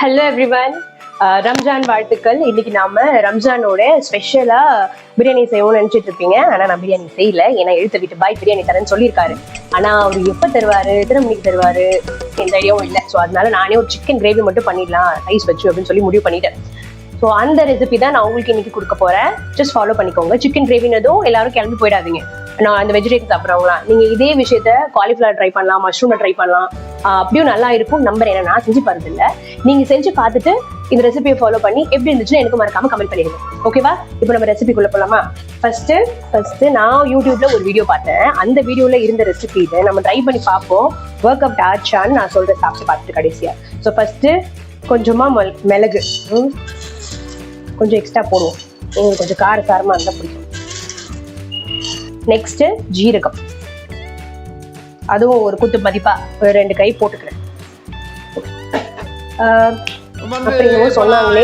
Hello everyone, Ramzan வாழ்த்துக்கள். இன்னைக்கு நாம ரம்ஜானோட ஸ்பெஷலா பிரியாணி செய்வோம்னு நினைச்சிட்டு இருப்பீங்க. ஆனா நான் பிரியாணி செய்யல, ஏன்னா எழுத்த வீட்டு பாய் பிரியாணி தரேன்னு சொல்லியிருக்காரு. ஆனா அவர் எப்ப தருவாரு, எத்தனை மணிக்கு தருவாரு, எந்த ஐடியாவும் இல்லை. ஸோ அதனால நானே ஒரு சிக்கன் கிரேவி மட்டும் பண்ணிடலாம் ரைஸ் வச்சு அப்படின்னு சொல்லி முடிவு பண்ணிட்டேன். ஸோ அந்த ரெசிபி தான் நான் உங்களுக்கு இன்னைக்கு கொடுக்க போறேன். ஜஸ்ட் ஃபாலோ பண்ணிக்கோங்க. சிக்கன் கிரேவினதும் எல்லாரும் கிளம்பி போயிடாதீங்க. நான் அந்த வெஜிடேரியன் சாப்பிட்றவங்களாம் நீங்க இதே விஷயத்த காலிஃபிளவர் ட்ரை பண்ணலாம், மஷ்ரூம்ல ட்ரை பண்ணலாம். அப்படியும் நல்லா இருக்கும் நம்பர். ஏன்னா நான் செஞ்சு பார்த்தது இல்லை. நீங்க செஞ்சு பார்த்துட்டு இந்த ரெசிபியை ஃபாலோ பண்ணி எப்படி இருந்துச்சுன்னு எனக்கு மறக்காம கமெண்ட் பண்ணிடுங்க. ஓகேவா? இப்போ நம்ம ரெசிபிக்குள்ள போலாமா? ஃபர்ஸ்ட் நான் யூடியூப்ல ஒரு வீடியோ பார்த்தேன். அந்த வீடியோல இருந்த ரெசிபி இதை நம்ம ட்ரை பண்ணி பார்ப்போம். ஒர்க் அவுட் ஆச்சான்னு நான் சொல்றேன் சாப்பிட்டு பார்த்துட்டு கடைசியா. ஸோ ஃபர்ஸ்ட் கொஞ்சமா மிளகு கொஞ்சம் எக்ஸ்ட்ரா போடுவோம். கொஞ்சம் காரமா இருந்தா பிடிக்கும். நெக்ஸ்ட் ஜீரகம், அதுவும் ஒரு குத்து மதிப்பா ஒரு 2 கை போட்டுக்கிறேன். அப்புறம் சொன்னாங்களே,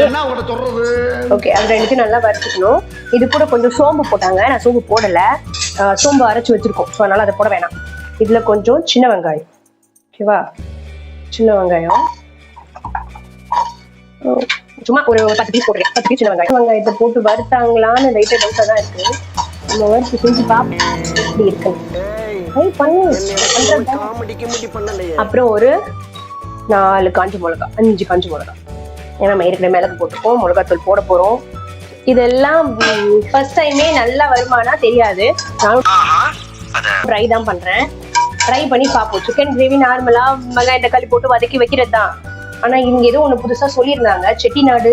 ஓகே, அது 2த்தையும் நல்லா வறுத்துக்கணும். இது கூட கொஞ்சம் சோம்பு போட்டாங்க, நான் சோம்பு போடல. சோம்பு அரைச்சு வச்சிருக்கோம், ஸோ அதனால அதை போட வேணாம். இதுல கொஞ்சம் சின்ன வெங்காயம், ஓகேவா? சின்ன வெங்காயம் சும்மா ஒரு 10 பீஸ் போட்டுருக்கேன். 10 பீஸ் சின்ன வெங்காயத்தை போட்டு வறுத்தாங்களான்னு லைட்டா டவுட்டா தான் இருக்கு. நம்ம வறுத்து செஞ்சு பார்ப்போம் எப்படி இருக்கு. அப்புறம் ஒரு 4 காஞ்ச மிளகா, 5 காஞ்ச மிளகா. ஏன்னா நம்ம ஏற்கனவே மிளகு போட்டுப்போம், மிளகாத்தூள் போட போறோம். இதெல்லாம் ஃபர்ஸ்ட் டைமே நல்லா வருமானா தெரியாது. நானும் ட்ரை தான் பண்றேன். ட்ரை பண்ணி பார்ப்போம். சிக்கன் கிரேவி நார்மலா வெங்காயம் தக்காளி போட்டு வதக்கி வைக்கிறது தான். ஆனா இவங்க ஏதோ ஒண்ணு புதுசா சொல்லியிருந்தாங்க, செட்டிநாடு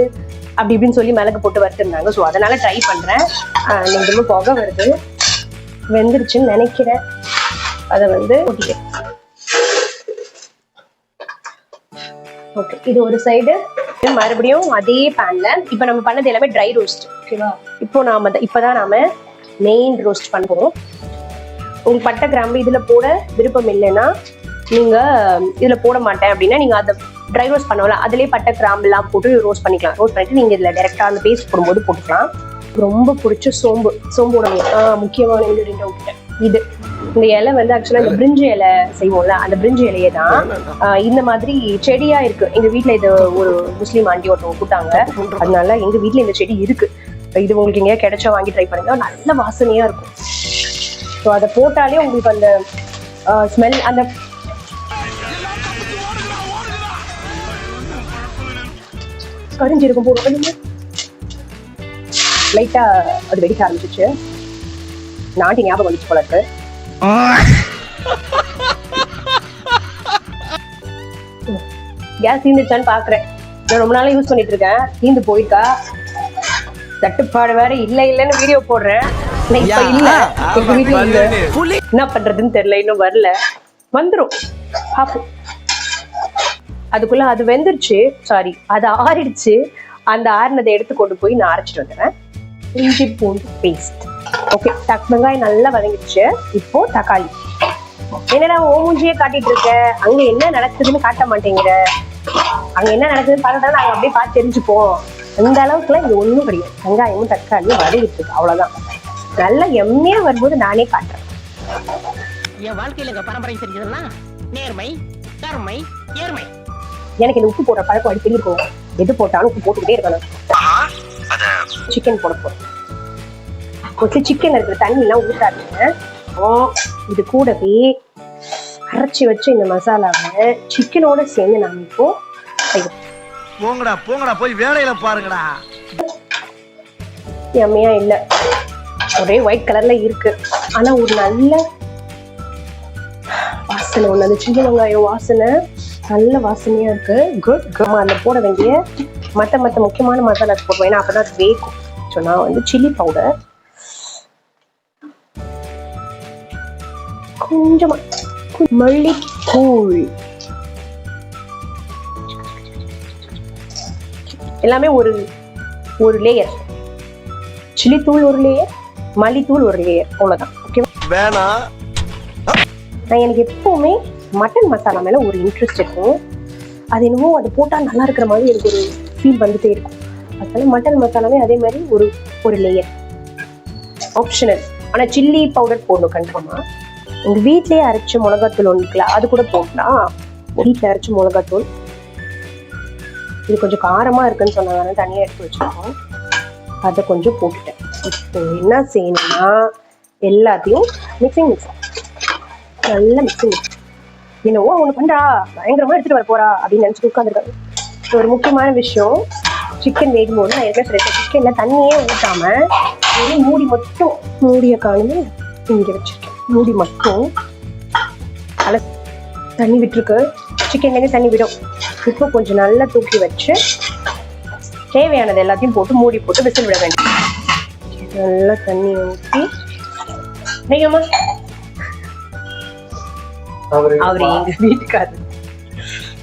அப்படி இப்படின்னு சொல்லி மிளகு போட்டு வறுத்துருந்தாங்க. ஸோ அதனால ட்ரை பண்றேன். கொஞ்சமா புகை வருது, வெந்துருச்சுன்னு நினைக்கிறேன். அதை ஊட்டிட்டேன். ஓகே, இது ஒரு சைடு. மறுபடியும் அதே பேன்ல இப்ப நம்ம பண்ணது எல்லாமே ட்ரை ரோஸ்ட், ஓகேவா? இப்பதான் நாம மெயின் ரோஸ்ட் பண்ண போறோம். உங்களுக்கு பட்டை கிராம்பு இதுல போட விருப்பம் இல்லைன்னா நீங்க இதுல போட மாட்டேன் அப்படின்னா நீங்க அதை ட்ரை ரோஸ்ட் பண்ணலாம். அதுலேயே பட்டை கிராம்பு எல்லாம் போட்டு ரோஸ்ட் பண்ணிக்கலாம். ரோஸ்ட் பண்ணிட்டு நீங்க இதுல டைரக்டா அந்த பேஸ்ட் போடும்போது போட்டுக்கலாம். ரொம்ப பிடிச்ச சோம்போட முக்கியமான இன்கிரிடியன்ட் விட்டுட்டேன். இது இந்த இலை ஆக்சுவலா இந்த பிரிஞ்சி இலை செய்வோம்ல, அந்த பிரிஞ்சி இலையே தான். இந்த மாதிரி செடியா இருக்கு எங்க வீட்டுல. இது ஒரு முஸ்லீம் ஆண்டி ஒருத்தவங்க கூட்டாங்க, அதனால எங்க வீட்டுல இந்த செடி இருக்கு. இது உங்களுக்கு எங்கேயா கிடைச்சா வாங்கி ட்ரை பண்ணுங்க, நல்ல வாசனையா இருக்கும். ஸோ அதை போட்டாலே உங்களுக்கு அந்த ஸ்மெல், அந்த கரிஞ்சிருக்கும் போது லைட்டா அது வெடிக்க ஆரம்பிச்சிச்சு. நாட்டி ஞாபகம் வந்துச்சு போல இருக்கு. கேஸ் தீர்ந்துச்சான்னு பாக்குறேன். நான் ரொம்ப நாளா யூஸ் பண்ணிட்டு இருக்கேன், தீர்ந்து போயிருக்கா. தட்டுப்பாடு வேற இல்லைன்னு வீடியோ போடுறேன். இப்ப இல்ல, எங்க வீட்டுல இல்ல. என்ன பண்றதுன்னு தெரியல, இன்னும் வரல. வந்துரும் பாப்போம். அதுக்குள்ள அது வெந்துருச்சு, சாரி அது ஆறிடுச்சு. அந்த ஆறினதை எடுத்து கொண்டு போய் நான் அரைச்சிட்டு வந்துடுறேன். இஞ்சி பூண்டு பேஸ்ட், ஓகே. வெங்காயம் நல்லா வதங்கிடுச்சு. இப்போ தக்காளி. என்னடா ஓமூஞ்சியே காட்டிட்டு இருக்க, அங்க என்ன நடக்குதுன்னு காட்ட மாட்டேங்கிற. அங்க என்ன நடக்குதுன்னு பார்த்தா நாங்க அப்படியே பார்த்து தெரிஞ்சுப்போம். அந்த அளவுக்குலாம் இது ஒண்ணும் கிடையாது. வெங்காயமும் தக்காளியும் வதங்கிட்டு இருக்கு, அவ்வளவுதான். நல்லா எம்மையா வரும்போது நானே காட்டுறேன். என் வாழ்க்கையில பரம்பரை தெரிஞ்சதுன்னா நேர்மை, கருமை, ஏர்மை. எனக்கு இந்த உப்பு போடுற பழக்கம் அடிக்கடி இருக்கும். எது போட்டாலும் உப்பு போட்டுக்கிட்டே இருக்கணும். சிக்கன் போட போறோம். கொஞ்சம் சிக்கன் இருக்கிற தண்ணி எல்லாம் ஊத்தாதுங்க. இது கூடவே அரைச்சி வச்சு இந்த மசாலாவை சிக்கனோட சேர்ந்து நாம இப்போ போங்கடா போய் வேலையில பாருங்கடா. எம்மையா இல்ல, ஒரே ஒயிட் கலர்ல இருக்கு. ஆனா ஒரு நல்ல வாசனை ஒண்ணு, அந்த சின்ன வெங்காயம் வாசனை நல்ல வாசனையா இருக்கு. குட். அதுல போட வேண்டிய மற்ற முக்கியமான மசாலா போடுவேன், ஏன்னா அப்பதான் அது வேகும். ஸோ நான் சில்லி பவுடர் கொஞ்சமா, மல்லித்தூள், எல்லாமே ஒரு லேயர். சில்லி தூள் ஒரு லேயர், மல்லித்தூள் ஒரு லேயர், அவ்வளவுதான். ஓகே, வேணாம். எனக்கு எப்பவுமே மட்டன் மசாலா மேல ஒரு இன்ட்ரெஸ்ட் இருக்கும். அது என்னமோ அது போட்டா நல்லா இருக்கிற மாதிரி எனக்கு ஒரு ஃபீல் வந்துட்டே இருக்கும். அதனால மட்டன் மசாலாவே அதே மாதிரி ஒரு லேயர் ஆப்ஷனல். ஆனா சில்லி பவுடர் போடணும் கன்ஃபார்மா. உங்க வீட்லயே அரைச்ச மிளகாத்தூள் ஒன்றுக்குல அது கூட போடலாம். வீட்டில் அரைச்ச மிளகாத்தூள் இது கொஞ்சம் காரமா இருக்குன்னு சொன்னாங்க, தனியா எடுத்து வச்சிருக்கோம். அதை கொஞ்சம் போட்டுட்டேன். இப்போ என்ன செய்யணும்னா எல்லாத்தையும் மிக்சிங் நல்லா மிக்சிங். என்னவோ ஒண்ணு பண்றா, பயங்கரமா எடுத்துட்டு வர போறா அப்படின்னு நினைச்சிட்டு உட்காந்துருக்காரு. ஒரு முக்கியமான விஷயம், சிக்கன் வேகும் போது நான் என்ன சொல்லிட்டேன், சிக்கன்ல தண்ணியே ஊட்டாம ஒரு மூடி மட்டும், மூடிய காணுமே இங்க வச்சிருக்கேன், மூடி மட்டும் தண்ணி விட்டுருக்கு. சிக்கன்லேருந்து தண்ணி விடும். இப்போ கொஞ்சம் நல்லா தூக்கி வச்சு தேவையானது எல்லாத்தையும் போட்டு மூடி போட்டு விசில் விட வேண்டும். நல்லா தண்ணி ஊற்றி நீங்கம்மா. அவரு எங்க வீட்டுக்காரர்,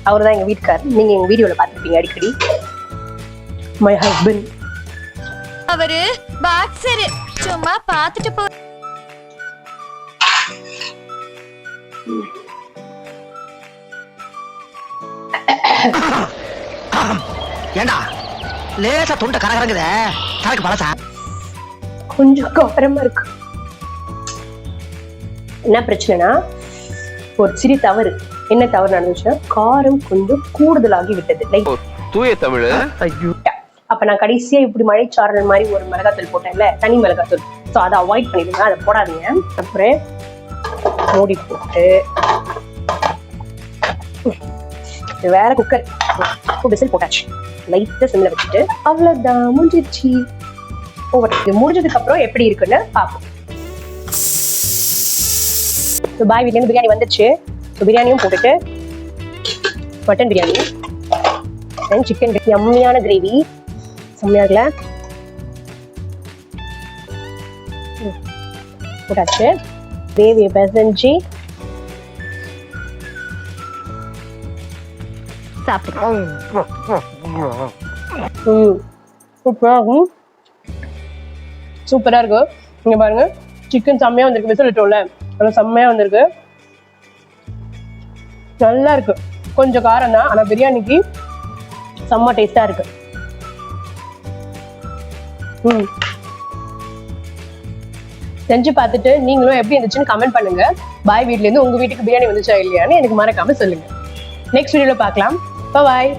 அவரு தான் எங்க வீட்டுக்காரர். நீங்க எங்க வீடியோல பார்த்திருப்பீங்க அடிக்கடி. My husband. அவரு பாக்ஸர், சும்மா பார்த்துட்டு போ. ஏண்டா லேசா தொண்டை கரகரங்குதே, தனக்கு பழசா? கொஞ்சம் காரமா இருக்கு. என்ன பிரச்சனைனா ஒரு சிறிய தவறு. என்ன தவறு நடந்துச்சுன்னா காரம் கொஞ்சம் கூடுதலாகி விட்டது. லைக் தூய தமிழ். அப்ப நான் கடைசியா இப்படி மழைச்சாரல் மாதிரி ஒரு மிளகாத்தூள் போட்டேன்ல, தனி மிளகாத்தூள். ஸோ அதை அவாய்ட் பண்ணிடுங்க, அதை போடாதீங்க. அப்புறம் மூடி போட்டு வேற குக்கர் விசில் போட்டாச்சு. லைட்டா சிம்ல வச்சுட்டு அவ்வளவுதான், முடிஞ்சிருச்சு. இது முடிஞ்சதுக்கு அப்புறம் எப்படி இருக்குன்னு பார்ப்போம். பாய் வீட்ல இருந்து பிரியாணி வந்துச்சு. பிரியாணியும் போட்டுட்டு மட்டன் பிரியாணி அண்ட் சிக்கன் யம்மியான கிரேவி செம்மையா இருக்குல்ல, போட்டாச்சு. கிரேவியை பிசைஞ்சு சூப்பரா இருக்கு. இங்க பாருங்க, சிக்கன் செம்மையா வந்திருக்கு. விசில் விட்டோம்ல, அதெல்லாம் செம்மையா வந்திருக்கு. நல்லா இருக்கு. கொஞ்சம் காரம் தான், ஆனா பிரியாணிக்கு செம்ம டேஸ்டா இருக்கு. செஞ்சு பார்த்துட்டு நீங்களும் எப்படி இருந்துச்சுன்னு கமெண்ட் பண்ணுங்க. பாய் வீட்ல இருந்து உங்க வீட்டுக்கு பிரியாணி வந்துச்சா இல்லையான்னு எனக்கு மறக்காம சொல்லுங்க. நெக்ஸ்ட் வீடியோல பார்க்கலாம். பாய்.